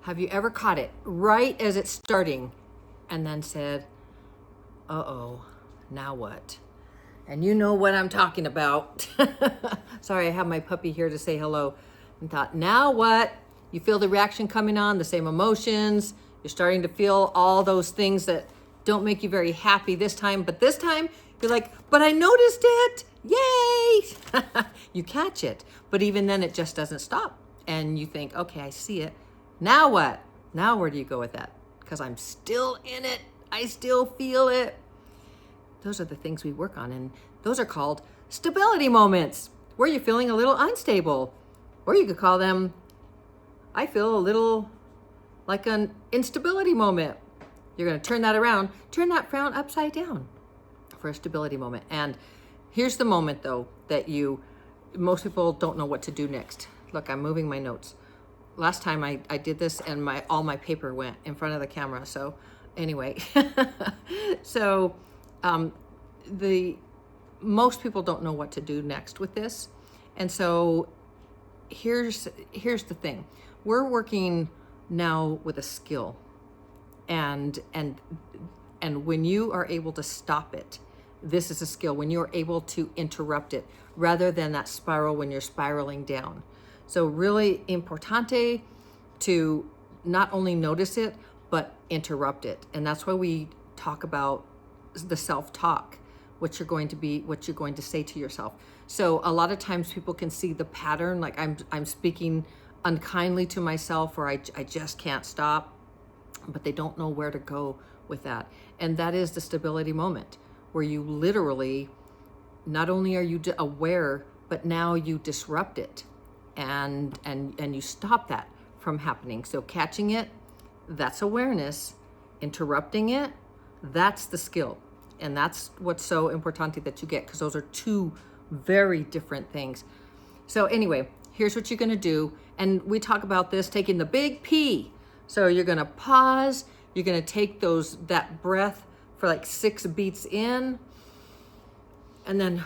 Have you ever caught it right as it's starting and then said, uh-oh, now what? And you know what I'm talking about. Sorry, I have my puppy here to say hello. And thought, now what? You feel the reaction coming on, the same emotions. You're starting to feel all those things that don't make you very happy this time. But this time, you're like, but I noticed it. Yay! You catch it. But even then, it just doesn't stop. And you think, okay, I see it. Now what? Now where do you go with that? Because I'm still in it. I still feel it. Those are the things we work on. And those are called stability moments, where you're feeling a little unstable. Or you could call them, I feel a little like an instability moment. You're going to turn that around, turn that frown upside down for a stability moment. And here's the moment, though, that most people don't know what to do next. Look, I'm moving my notes. Last time I did this and all my paper went in front of the camera. So anyway, so most people don't know what to do next with this. And so here's the thing. We're working now with a skill. And when you are able to stop it, this is a skill. When you're able to interrupt it rather than that spiral when you're spiraling down. So really importante to not only notice it, but interrupt it. And that's why we talk about the self-talk, what you're going to say to yourself. So a lot of times people can see the pattern, like I'm speaking unkindly to myself, or I just can't stop, but they don't know where to go with that. And that is the stability moment, where you literally, not only are you aware, but now you disrupt it and you stop that from happening. So catching it, that's awareness. Interrupting it, that's the skill. And that's what's so important that you get, because those are two very different things. So anyway, here's what you're going to do. And we talk about this, taking the big P. So you're going to pause. You're going to take that breath for like 6 beats in, and then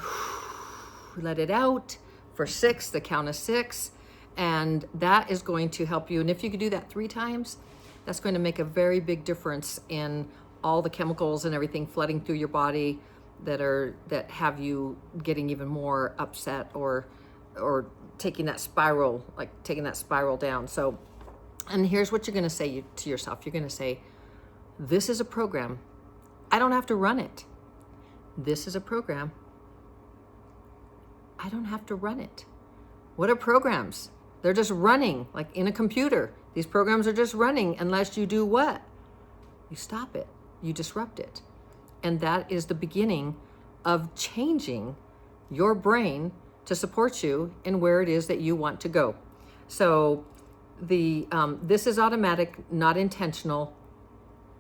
let it out for 6, the count of 6. And that is going to help you. And if you could do that 3 times, that's going to make a very big difference in all the chemicals and everything flooding through your body that have you getting even more upset or taking that spiral down. So, and here's what you're going to say to yourself. You're going to say, this is a program. I don't have to run it. This is a program. I don't have to run it. What are programs? They're just running, like in a computer. These programs are just running unless you do what? You stop it. You disrupt it. And that is the beginning of changing your brain to support you in where it is that you want to go. So this is automatic, not intentional,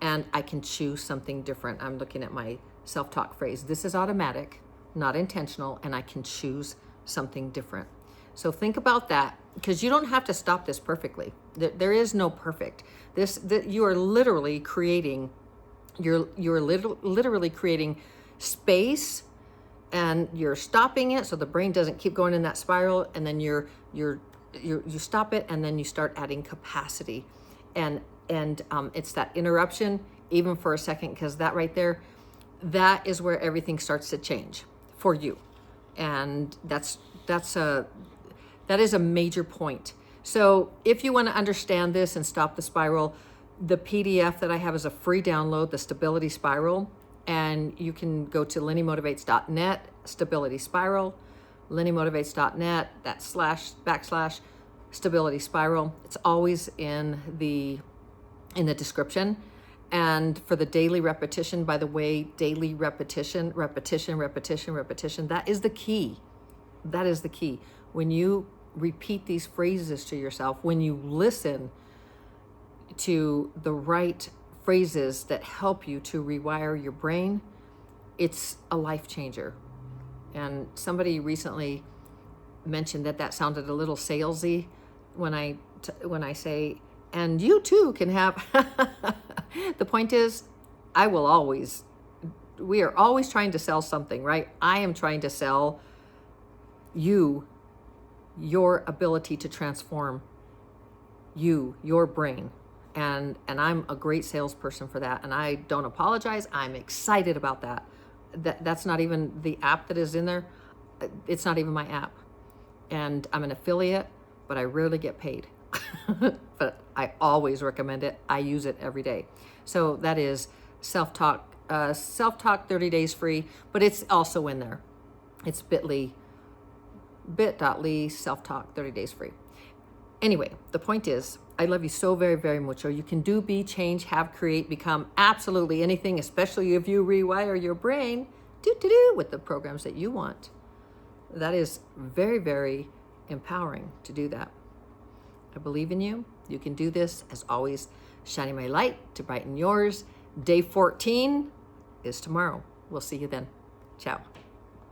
and I can choose something different. I'm looking at my self-talk phrase. This is automatic, not intentional, and I can choose something different. So think about that, because you don't have to stop this perfectly. There is no perfect. You are literally creating. You're literally creating space, and you're stopping it so the brain doesn't keep going in that spiral. And then you stop it, and then you start adding capacity, and it's that interruption, even for a second, because that right there, that is where everything starts to change for you, and that is a major point. So if you want to understand this and stop the spiral, the PDF that I have is a free download, the Stability Spiral, and you can go to lennymotivates.net, Stability Spiral, lennymotivates.net, / Stability Spiral. It's always in the description. And for the daily repetition, by the way, daily repetition, that is the key. That is the key. When you repeat these phrases to yourself, when you listen to the right phrases that help you to rewire your brain, it's a life changer. And somebody recently mentioned that sounded a little salesy when I say, and you too can have. The point is, we are always trying to sell something, right? I am trying to sell you your ability to transform your brain. And I'm a great salesperson for that. And I don't apologize. I'm excited about that. That's not even the app that is in there. It's not even my app. And I'm an affiliate, but I rarely get paid. But I always recommend it. I use it every day. So that is self-talk 30 days free, but it's also in there. It's bit.ly self-talk 30 days free. Anyway, the point is, I love you so very, very much. Or you can do, be, change, have, create, become absolutely anything, especially if you rewire your brain with the programs that you want. That is very, very empowering to do that. I believe in you. You can do this. As always, shining my light to brighten yours. Day 14 is tomorrow. We'll see you then. Ciao.